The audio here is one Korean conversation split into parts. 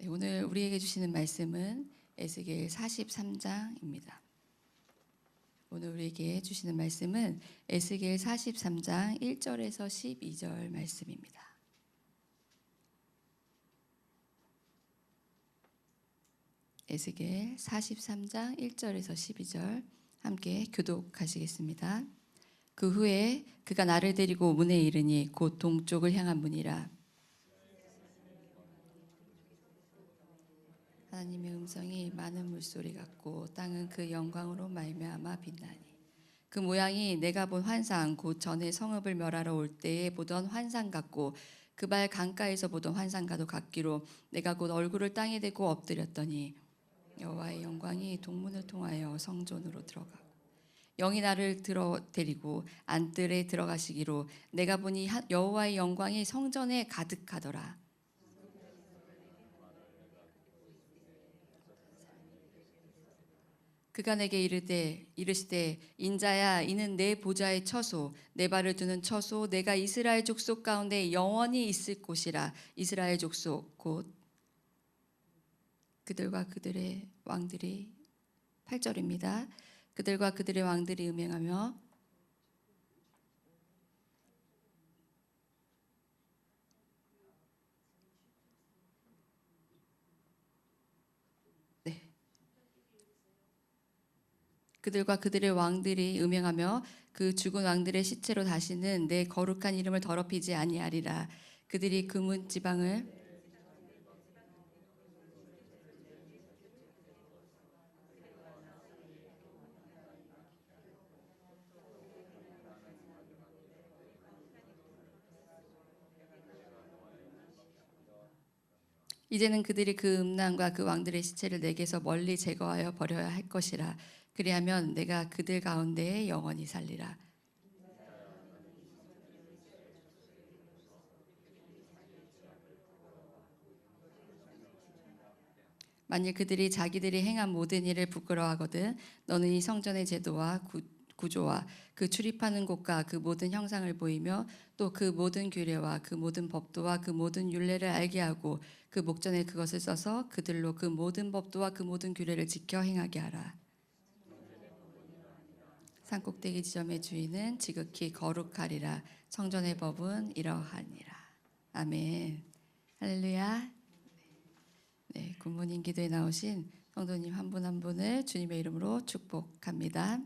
오늘 우리에게 주시는 말씀은 에스겔 43장입니다. 오늘 우리에게 주시는 말씀은 에스겔 43장 1절에서 12절 말씀입니다. 에스겔 43장 1절에서 12절 함께 교독하시겠습니다. 그 후에 그가 나를 데리고 문에 이르니 곧 동쪽을 향한 문이라. 하나님의 음성이 많은 물소리 같고 땅은 그 영광으로 말미암아 빛나니 그 모양이 내가 본 환상 곧 전에 성읍을 멸하러 올 때에 보던 환상 같고 그 발 강가에서 보던 환상과도 같기로 내가 곧 얼굴을 땅에 대고 엎드렸더니 여호와의 영광이 동문을 통하여 성전으로 들어가고 영이 나를 데리고 안뜰에 들어가시기로 내가 보니 여호와의 영광이 성전에 가득하더라. 그가 내게 이르시되 인자야 이는 내 보좌의 처소 내 발을 두는 처소 내가 이스라엘 족속 가운데 영원히 있을 곳이라. 이스라엘 족속 곧 그들과 그들의 왕들이 8절입니다. 그들과 그들의 왕들이 음행하며 그들과 그들의 왕들이 음행하며 그 죽은 왕들의 시체로 다시는 내 거룩한 이름을 더럽히지 아니하리라. 그들이 금은 지방을 이제는 그들이 그 음란과 그 왕들의 시체를 내게서 멀리 제거하여 버려야 할 것이라. 그리하면 내가 그들 가운데에 영원히 살리라. 만일 그들이 자기들이 행한 모든 일을 부끄러워하거든 너는 이 성전의 제도와 구조와 그 출입하는 곳과 그 모든 형상을 보이며 또 그 모든 규례와 그 모든 법도와 그 모든 율례를 알게 하고 그 목전에 그것을 써서 그들로 그 모든 법도와 그 모든 규례를 지켜 행하게 하라. 산꼭대기 지점의 주인은 지극히 거룩하리라. 성전의 법은 이러하니라. 아멘. 할렐루야. 네, 굿모닝 기도에 나오신 성도님 한 분 한 분을 주님의 이름으로 축복합니다.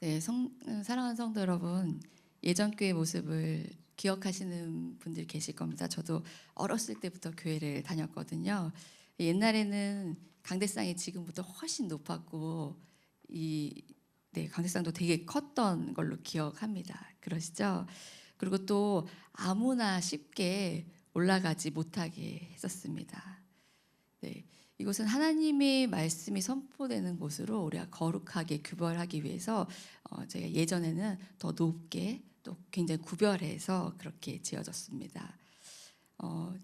네, 사랑하는 성도 여러분, 예전 교회 모습을 기억하시는 분들 계실 겁니다. 저도 어렸을 때부터 교회를 다녔거든요. 옛날에는 강대상이 지금보다 훨씬 높았고 강대상도 되게 컸던 걸로 기억합니다. 그러시죠? 그리고 또 아무나 쉽게 올라가지 못하게 했었습니다. 네, 이곳은 하나님의 말씀이 선포되는 곳으로 우리가 거룩하게 구별하기 위해서 제가 예전에는 더 높게 또 굉장히 구별해서 그렇게 지어졌습니다.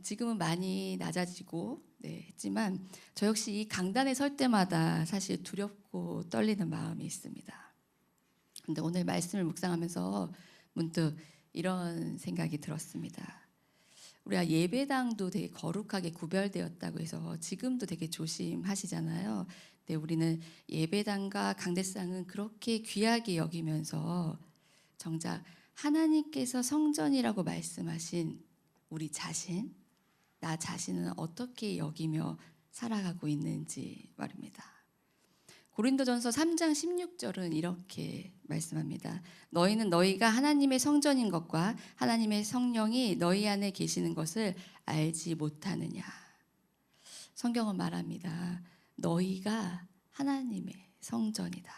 지금은 많이 낮아지고 했지만 저 역시 이 강단에 설 때마다 사실 두렵고 떨리는 마음이 있습니다. 근데 오늘 말씀을 묵상하면서 문득 이런 생각이 들었습니다. 우리가 예배당도 되게 거룩하게 구별되었다고 해서 지금도 되게 조심하시잖아요. 근데 우리는 예배당과 강대상은 그렇게 귀하게 여기면서 정작 하나님께서 성전이라고 말씀하신 우리 자신, 나 자신은 어떻게 여기며 살아가고 있는지 말입니다. 고린도전서 3장 16절은 이렇게 말씀합니다. 너희는 너희가 하나님의 성전인 것과 하나님의 성령이 너희 안에 계시는 것을 알지 못하느냐. 성경은 말합니다. 너희가 하나님의 성전이다.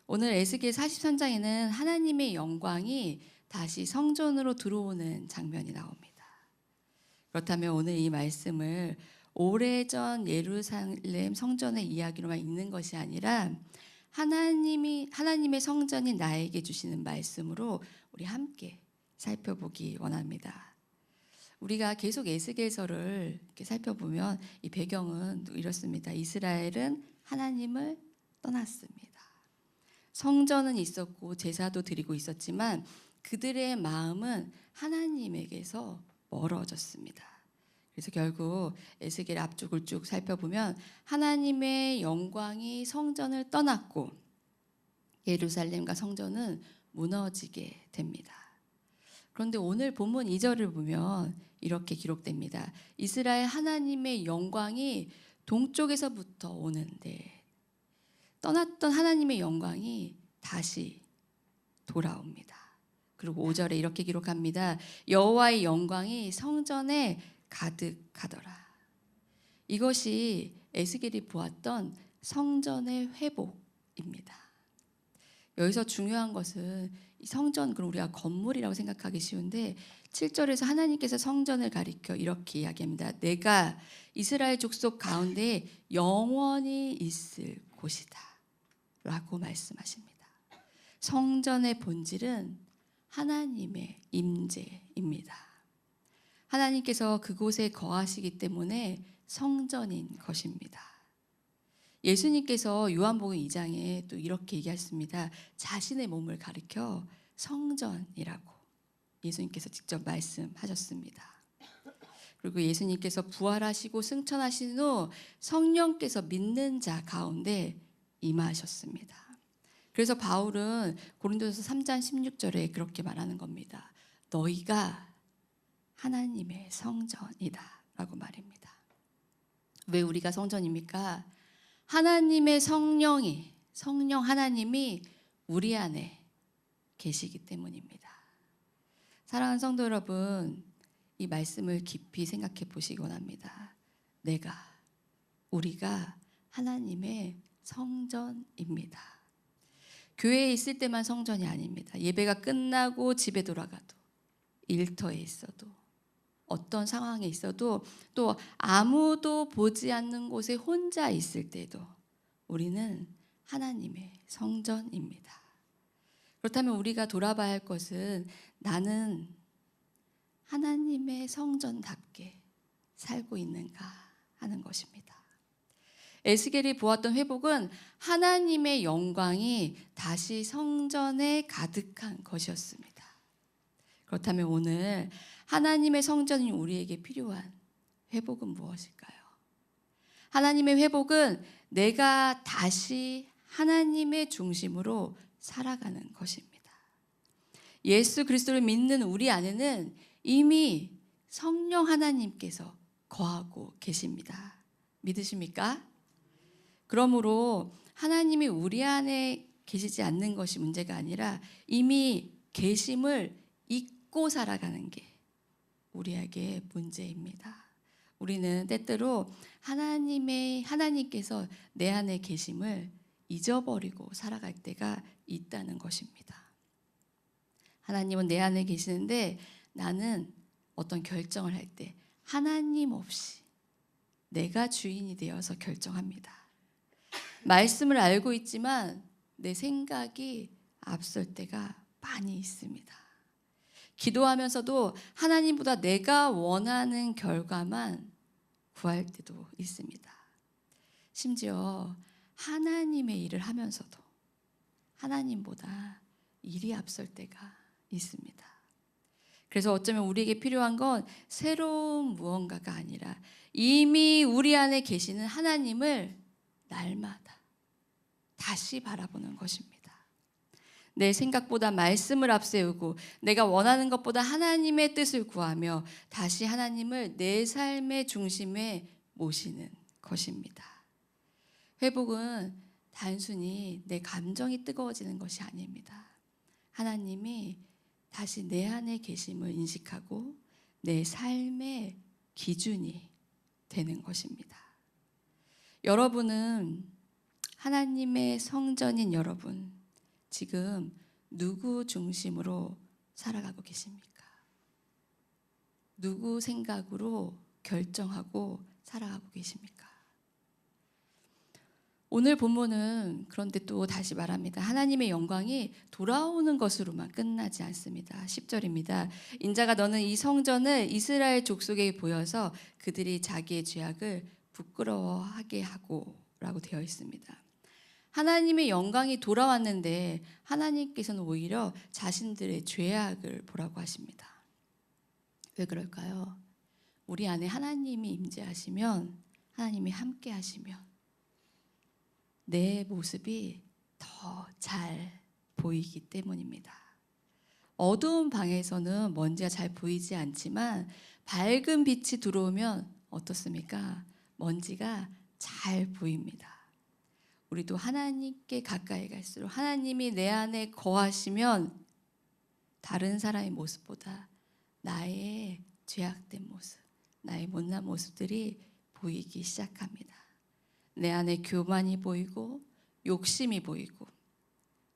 오늘 에스겔 43장에는 하나님의 영광이 다시 성전으로 들어오는 장면이 나옵니다. 그렇다면 오늘 이 말씀을 오래전 예루살렘 성전의 이야기로만 읽는 것이 아니라 하나님의 성전이 나에게 주시는 말씀으로 우리 함께 살펴보기 원합니다. 우리가 계속 에스겔서를 이렇게 살펴보면 이 배경은 이렇습니다. 이스라엘은 하나님을 떠났습니다. 성전은 있었고 제사도 드리고 있었지만 그들의 마음은 하나님에게서 멀어졌습니다. 그래서 결국 에스겔 앞쪽을 쭉 살펴보면 하나님의 영광이 성전을 떠났고 예루살렘과 성전은 무너지게 됩니다. 그런데 오늘 본문 2절을 보면 이렇게 기록됩니다. 이스라엘 하나님의 영광이 동쪽에서부터 오는데 떠났던 하나님의 영광이 다시 돌아옵니다. 그리고 5절에 이렇게 기록합니다. 여호와의 영광이 성전에 가득하더라. 이것이 에스겔이 보았던 성전의 회복입니다. 여기서 중요한 것은 이 성전, 그럼 우리가 건물이라고 생각하기 쉬운데 7절에서 하나님께서 성전을 가리켜 이렇게 이야기합니다. 내가 이스라엘 족속 가운데 영원히 있을 곳이다 라고 말씀하십니다. 성전의 본질은 하나님의 임재입니다. 하나님께서 그곳에 거하시기 때문에 성전인 것입니다. 예수님께서 요한복음 2장에 또 이렇게 얘기했습니다. 자신의 몸을 가리켜 성전이라고 예수님께서 직접 말씀하셨습니다. 그리고 예수님께서 부활하시고 승천하신 후 성령께서 믿는 자 가운데 임하셨습니다. 그래서 바울은 고린도서 3장 16절에 그렇게 말하는 겁니다. 너희가 하나님의 성전이다 라고 말입니다. 왜 우리가 성전입니까? 하나님의 성령 하나님이 우리 안에 계시기 때문입니다. 사랑하는 성도 여러분, 이 말씀을 깊이 생각해 보시기 원합니다. 우리가 하나님의 성전입니다. 교회에 있을 때만 성전이 아닙니다. 예배가 끝나고 집에 돌아가도, 일터에 있어도, 어떤 상황에 있어도, 또 아무도 보지 않는 곳에 혼자 있을 때도 우리는 하나님의 성전입니다. 그렇다면 우리가 돌아봐야 할 것은 나는 하나님의 성전답게 살고 있는가 하는 것입니다. 에스겔이 보았던 회복은 하나님의 영광이 다시 성전에 가득한 것이었습니다. 그렇다면 오늘 하나님의 성전이 우리에게 필요한 회복은 무엇일까요? 하나님의 회복은 내가 다시 하나님의 중심으로 살아가는 것입니다. 예수 그리스도를 믿는 우리 안에는 이미 성령 하나님께서 거하고 계십니다. 믿으십니까? 그러므로 하나님이 우리 안에 계시지 않는 것이 문제가 아니라 이미 계심을 잊고 살아가는 게 우리에게 문제입니다. 우리는 때때로 하나님께서 내 안에 계심을 잊어버리고 살아갈 때가 있다는 것입니다. 하나님은 내 안에 계시는데 나는 어떤 결정을 할 때 하나님 없이 내가 주인이 되어서 결정합니다. 말씀을 알고 있지만 내 생각이 앞설 때가 많이 있습니다. 기도하면서도 하나님보다 내가 원하는 결과만 구할 때도 있습니다. 심지어 하나님의 일을 하면서도 하나님보다 일이 앞설 때가 있습니다. 그래서 어쩌면 우리에게 필요한 건 새로운 무언가가 아니라 이미 우리 안에 계시는 하나님을 날마다 다시 바라보는 것입니다. 내 생각보다 말씀을 앞세우고 내가 원하는 것보다 하나님의 뜻을 구하며 다시 하나님을 내 삶의 중심에 모시는 것입니다. 회복은 단순히 내 감정이 뜨거워지는 것이 아닙니다. 하나님이 다시 내 안에 계심을 인식하고 내 삶의 기준이 되는 것입니다. 여러분은 하나님의 성전인 여러분, 지금 누구 중심으로 살아가고 계십니까? 누구 생각으로 결정하고 살아가고 계십니까? 오늘 본문은 그런데 또 다시 말합니다. 하나님의 영광이 돌아오는 것으로만 끝나지 않습니다. 10절입니다. 인자가 너는 이 성전을 이스라엘 족속에 보여서 그들이 자기의 죄악을 부끄러워하게 하고 라고 되어 있습니다. 하나님의 영광이 돌아왔는데 하나님께서는 오히려 자신들의 죄악을 보라고 하십니다. 왜 그럴까요? 우리 안에 하나님이 임재하시면, 하나님이 함께 하시면 내 모습이 더 잘 보이기 때문입니다. 어두운 방에서는 먼지가 잘 보이지 않지만 밝은 빛이 들어오면 어떻습니까? 먼지가 잘 보입니다. 우리도 하나님께 가까이 갈수록 하나님이 내 안에 거하시면 다른 사람의 모습보다 나의 죄악된 모습, 나의 못난 모습들이 보이기 시작합니다. 내 안에 교만이 보이고 욕심이 보이고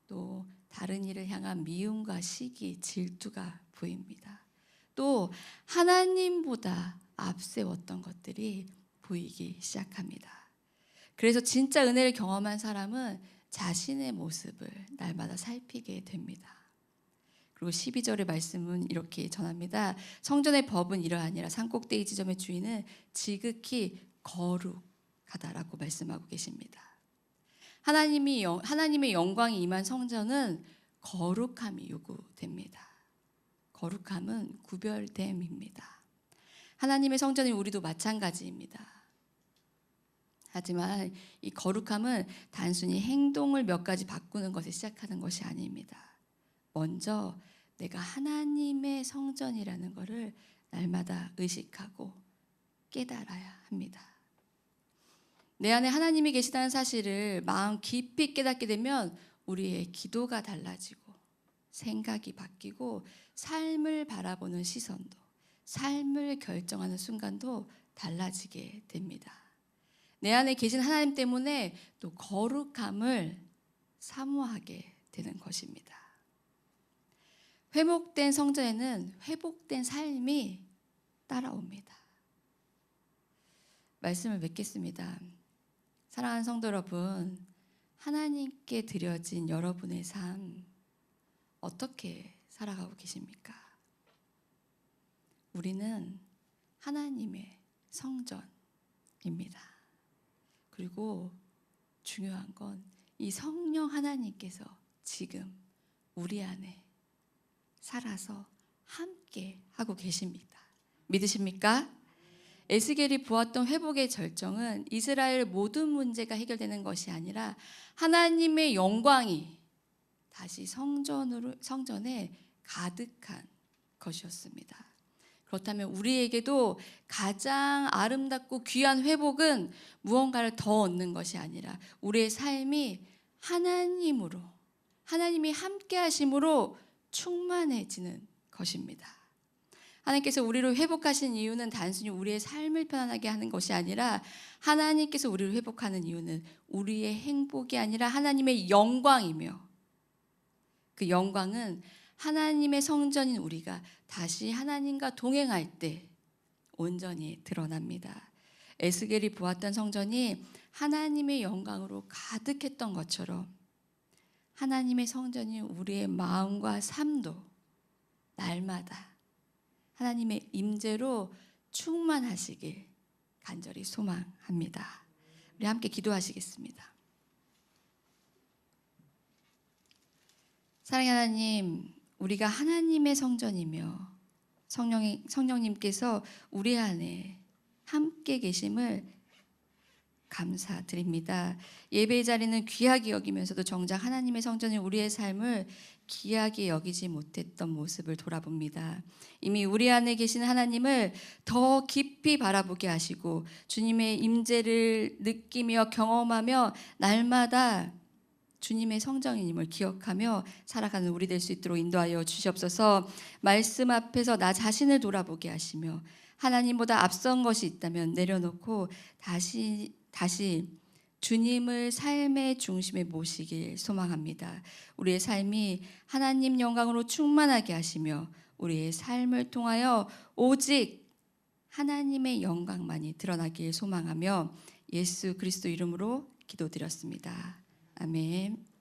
또 다른 이를 향한 미움과 시기, 질투가 보입니다. 또 하나님보다 앞세웠던 것들이 보이기 시작합니다. 그래서 진짜 은혜를 경험한 사람은 자신의 모습을 날마다 살피게 됩니다. 그리고 12절의 말씀은 이렇게 전합니다. 성전의 법은 이러하니라. 산꼭대기 지점의 주인은 지극히 거룩하다라고 말씀하고 계십니다. 하나님의 영광이 임한 성전은 거룩함이 요구됩니다. 거룩함은 구별됨입니다. 하나님의 성전인 우리도 마찬가지입니다. 하지만 이 거룩함은 단순히 행동을 몇 가지 바꾸는 것에 시작하는 것이 아닙니다. 먼저 내가 하나님의 성전이라는 것을 날마다 의식하고 깨달아야 합니다. 내 안에 하나님이 계시다는 사실을 마음 깊이 깨닫게 되면 우리의 기도가 달라지고 생각이 바뀌고 삶을 바라보는 시선도, 삶을 결정하는 순간도 달라지게 됩니다. 내 안에 계신 하나님 때문에 또 거룩함을 사모하게 되는 것입니다. 회복된 성전에는 회복된 삶이 따라옵니다. 말씀을 맺겠습니다. 사랑하는 성도 여러분, 하나님께 드려진 여러분의 삶 어떻게 살아가고 계십니까? 우리는 하나님의 성전입니다. 그리고 중요한 건 이 성령 하나님께서 지금 우리 안에 살아서 함께 하고 계십니다. 믿으십니까? 에스겔이 보았던 회복의 절정은 이스라엘 모든 문제가 해결되는 것이 아니라 하나님의 영광이 다시 성전에 가득한 것이었습니다. 그렇다면 우리에게도 가장 아름답고 귀한 회복은 무언가를 더 얻는 것이 아니라 우리의 삶이 하나님으로, 하나님이 함께 하심으로 충만해지는 것입니다. 하나님께서 우리를 회복하신 이유는 단순히 우리의 삶을 편안하게 하는 것이 아니라 하나님께서 우리를 회복하는 이유는 우리의 행복이 아니라 하나님의 영광이며 그 영광은 하나님의 성전인 우리가 다시 하나님과 동행할 때 온전히 드러납니다. 에스겔이 보았던 성전이 하나님의 영광으로 가득했던 것처럼 하나님의 성전인 우리의 마음과 삶도 날마다 하나님의 임재로 충만하시길 간절히 소망합니다. 우리 함께 기도하시겠습니다. 사랑의 하나님, 우리가 하나님의 성전이며 성령님께서 우리 안에 함께 계심을 감사드립니다. 예배의 자리는 귀하게 여기면서도 정작 하나님의 성전인 우리의 삶을 귀하게 여기지 못했던 모습을 돌아봅니다. 이미 우리 안에 계신 하나님을 더 깊이 바라보게 하시고 주님의 임재를 느끼며 경험하며 날마다 주님의 성전임을 기억하며 살아가는 우리 될 수 있도록 인도하여 주시옵소서. 말씀 앞에서 나 자신을 돌아보게 하시며 하나님보다 앞선 것이 있다면 내려놓고 다시 주님을 삶의 중심에 모시길 소망합니다. 우리의 삶이 하나님 영광으로 충만하게 하시며 우리의 삶을 통하여 오직 하나님의 영광만이 드러나길 소망하며 예수 그리스도 이름으로 기도드렸습니다. 아멘.